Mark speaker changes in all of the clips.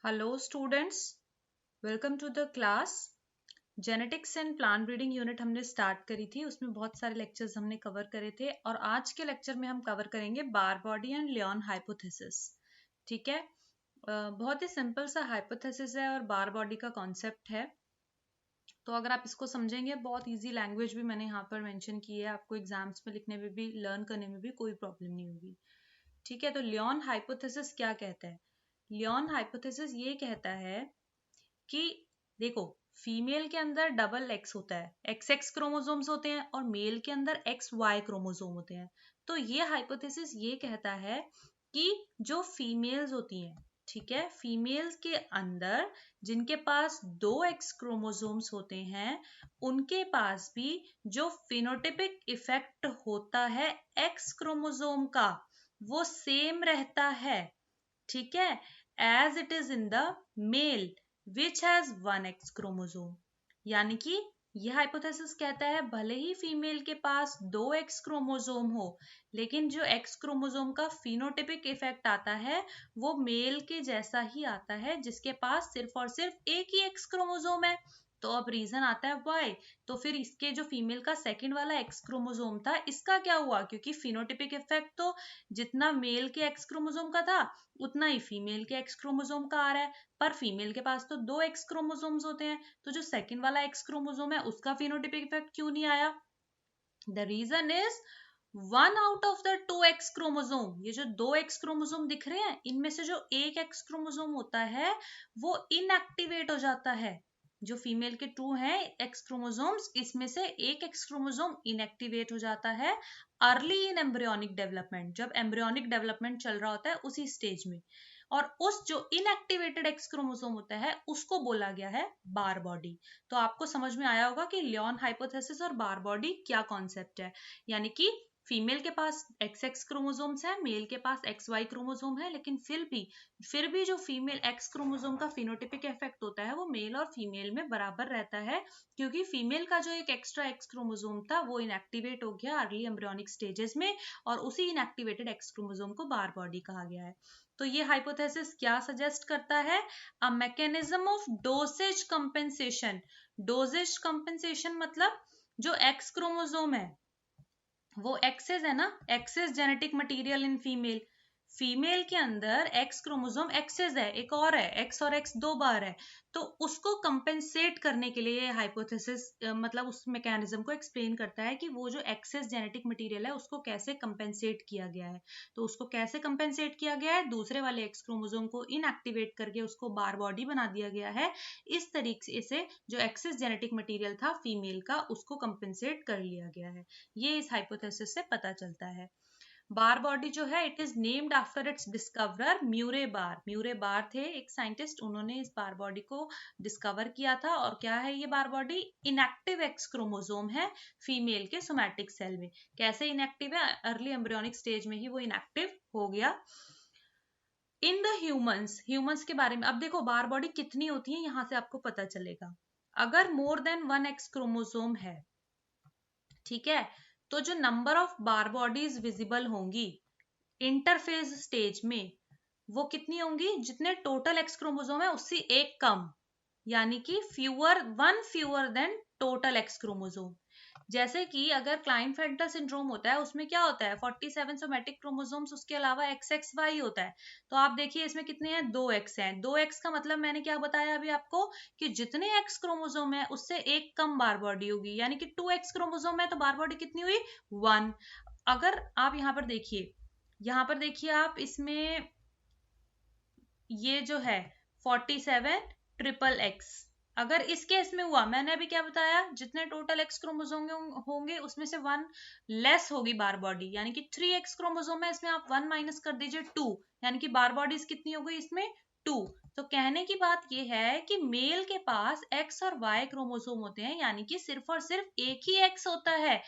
Speaker 1: Hello students, welcome to the class. Genetics and plant breeding unit हमने start करी थी, उसमें बहुत सारे लेक्चर्स हमने कवर करे थे और आज के लेक्चर में हम कवर करेंगे बार बॉडी एंड लियोन हाइपोथेसिस। ठीक है। बहुत ही सिंपल सा हाइपोथेसिस है और बार बॉडी का कॉन्सेप्ट है। तो अगर आप इसको समझेंगे, बहुत इजी लैंग्वेज भी मैंने यहाँ पर मेंशन की है, आपको एग्जाम्स में लिखने में भी लर्न करने में भी कोई प्रॉब्लम नहीं होगी। ठीक है, तो लियोन हाइपोथेसिस क्या कहता है? लियोन हाइपोथेसिस ये कहता है कि देखो, फीमेल के अंदर डबल एक्स होता है, एक्स एक्स क्रोमोसोम्स होते हैं और मेल के अंदर एक्स वाई क्रोमोसोम होते हैं। तो ये हाइपोथेसिस ये कहता है कि जो फीमेल्स होती हैं, ठीक है, फीमेल्स के अंदर जिनके पास दो एक्स क्रोमोसोम्स होते हैं, उनके पास भी जो फिनोटिपिक इफेक्ट होता है एक्स क्रोमोसोम का, वो सेम रहता है। ठीक है, as it is in the male which has one X chromosome. यानी कि यह हाइपोथेसिस कहता है भले ही फीमेल के पास दो एक्स क्रोमोसोम हो, लेकिन जो एक्स क्रोमोसोम का फिनोटिपिक इफेक्ट आता है वो मेल के जैसा ही आता है, जिसके पास सिर्फ और सिर्फ एक ही एक्स क्रोमोसोम है। तो अब रीजन आता है वाई। तो फिर इसके जो फीमेल का सेकंड वाला एक्स क्रोमोसोम था, इसका क्या हुआ? क्योंकि फिनोटिपिक इफेक्ट तो जितना मेल के एक्स क्रोमोसोम का था उतना ही फीमेल के एक्स क्रोमोसोम का आ रहा है, पर फीमेल के पास तो दो एक्स क्रोमोसोम्स होते हैं, तो जो सेकंड वाला एक्स क्रोमोसोम है उसका फिनोटिपिक इफेक्ट क्यों नहीं आया? The reason is one out of the two X chromosome. ये जो दो एक्स क्रोमोसोम दिख रहे हैं, इनमें से जो एक एक्स क्रोमोसोम होता है वो इनएक्टिवेट हो जाता है। जो फीमेल के टू हैं एक्स क्रोमोसोम्स, इसमें से एक एक्स क्रोमोसोम इनएक्टिवेट हो जाता है अर्ली इन एम्ब्रियोनिक डेवलपमेंट, जब एम्ब्रियोनिक डेवलपमेंट चल रहा होता है उसी स्टेज में। और उस जो इनएक्टिवेटेड एक्स क्रोमोसोम होता है उसको बोला गया है बार बॉडी। तो आपको समझ में आया होगा कि लियोन हाइपोथेसिस और बार बॉडी क्या कॉन्सेप्ट है। यानी कि फीमेल के पास एक्स एक्स क्रोमोसोम्स है, मेल के पास एक्स वाई क्रोमोसोम है, लेकिन फिर भी जो फीमेल एक्स क्रोमोसोम का फिनोटिपिक इफेक्ट होता है वो मेल और फीमेल में बराबर रहता है, क्योंकि फीमेल का जो एक एक्स्ट्रा एक्स क्रोमोसोम था वो इनएक्टिवेट हो गया अर्ली एम्ब्रियोनिक स्टेजेस में, और उसी इनएक्टिवेटेड एक्स क्रोमोसोम को बार बॉडी कहा गया है। तो ये हाइपोथेसिस क्या सजेस्ट करता है? A mechanism of dosage compensation. Dosage compensation मतलब जो एक्स क्रोमोसोम है वो एक्सेस है ना, excess genetic material in female. Female के अंदर एक्स क्रोमोसोम एक्सेस है, एक और है, एक्स और एक्स दो बार है। तो उसको कंपेंसेट करने के लिए हाइपोथेसिस मतलब उस मैकेनिज्म को एक्सप्लेन करता है कि वो जो एक्सेस जेनेटिक मटेरियल है उसको कैसे कंपेंसेट किया गया है। तो उसको कैसे कंपेंसेट किया गया है? दूसरे वाले एक्स क्रोमोसोम को इनएक्टिवेट करके उसको बार बॉडी बना दिया गया है। इस तरीके से जो एक्सेस जेनेटिक मटेरियल था फीमेल का, उसको कंपेंसेट कर लिया गया है। ये इस हाइपोथेसिस से पता चलता है। बार बॉडी जो है, it is named after its discoverer Murray Barr. Murray Barr थे एक साइंटिस्ट, उन्होंने इस बार बॉडी को डिस्कवर किया था। और क्या है ये बार बॉडी? इनएक्टिव एक्स क्रोमोसोम है फीमेल के सोमैटिक सेल में। कैसे इनएक्टिव है? अर्ली एम्ब्रियोनिक स्टेज में ही वो इनएक्टिव हो गया। इन द ह्यूमंस, ह्यूमंस के बारे में अब देखो, बार बॉडी कितनी होती है यहां से आपको पता चलेगा। अगर more than one X chromosome है, ठीक है, तो जो number of bar bodies visible होंगी इंटरफेज स्टेज में, वो कितनी होंगी? जितने टोटल एक्स क्रोमोसोम है उससे एक कम, यानी कि fewer than total x chromosome. जैसे कि अगर क्लाइनफेल्टर सिंड्रोम होता है, उसमें क्या होता है? 47 सोमेटिक क्रोमोसोम्स, उसके अलावा एक्स एक्स वाई होता है। तो आप देखिए इसमें कितने हैं? दो एक्स हैं। दो एक्स का मतलब मैंने क्या बताया अभी आपको, कि जितने एक्स क्रोमोसोम है उससे एक कम बार बॉडी होगी, यानी कि टू एक्स क्रोमोसोम है तो बार बॉडी कितनी हुई? वन। अगर आप यहाँ पर देखिए आप इसमें ये जो है 47 ट्रिपल एक्स, अगर इस केस में हुआ, मैंने अभी क्या बताया, जितने टोटल एक्स क्रोमोसोम होंगे उसमें से वन लेस होगी बार बॉडी, यानी कि 3 एक्स क्रोमोसोम है, इसमें आप वन माइनस कर दीजिए 2, यानी कि बार बॉडीज कितनी हो गई इसमें? 2। तो कहने की बात यह है कि मेल के पास एक्स और वाई क्रोमोसोम होते हैं, यानी कि सिर्फ और सिर्फ एक ही एक्स होता है।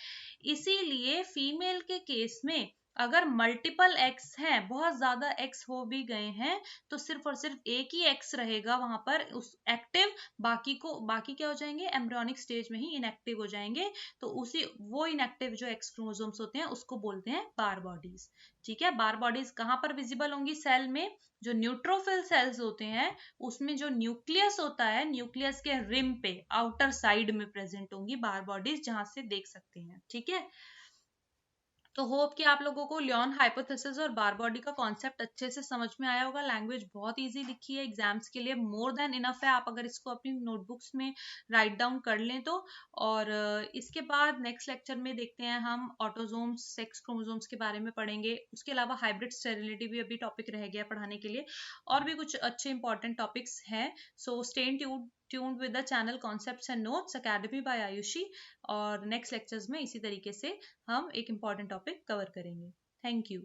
Speaker 1: इसीलिए फीमेल के केस में अगर मल्टीपल एक्स हैं, बहुत ज्यादा एक्स हो भी गए हैं, तो सिर्फ और सिर्फ एक ही एक्स रहेगा वहां पर उस एक्टिव, बाकी क्या हो जाएंगे, एम्ब्रियोनिक स्टेज में ही इनएक्टिव हो जाएंगे। तो उसी वो इनएक्टिव जो एक्स क्रोमोसोम्स होते हैं उसको बोलते हैं बार बॉडीज। ठीक है, बार बॉडीज कहाँ पर विजिबल होंगी, सेल में। जो न्यूट्रोफिल सेल्स होते हैं उसमें जो न्यूक्लियस होता है, न्यूक्लियस के रिम पे आउटर साइड में प्रेजेंट होंगी बार बॉडीज, जहां से देख सकते हैं। ठीक है, तो होप कि आप लोगों को लियोन हाइपोथेसिस और बार बॉडी का कॉन्सेप्ट अच्छे से समझ में आया होगा। लैंग्वेज बहुत इजी लिखी है, एग्जाम्स के लिए मोर देन इनफ है, आप अगर इसको अपनी नोटबुक्स में राइट डाउन कर लें तो। और इसके बाद नेक्स्ट लेक्चर में देखते हैं हम ऑटोजोम्स, सेक्स क्रोमोसोम्स के बारे में पढ़ेंगे। उसके अलावा हाइब्रिड स्टेरिलिटी भी अभी टॉपिक रह गया पढ़ाने के लिए, और भी कुछ अच्छे इंपॉर्टेंट टॉपिक्स हैं। So stay tuned with the channel concepts and notes academy by Ayushi. और नेक्स्ट लेक्चर्स में इसी तरीके से हम एक इम्पॉर्टेंट टॉपिक कवर करेंगे। Thank you.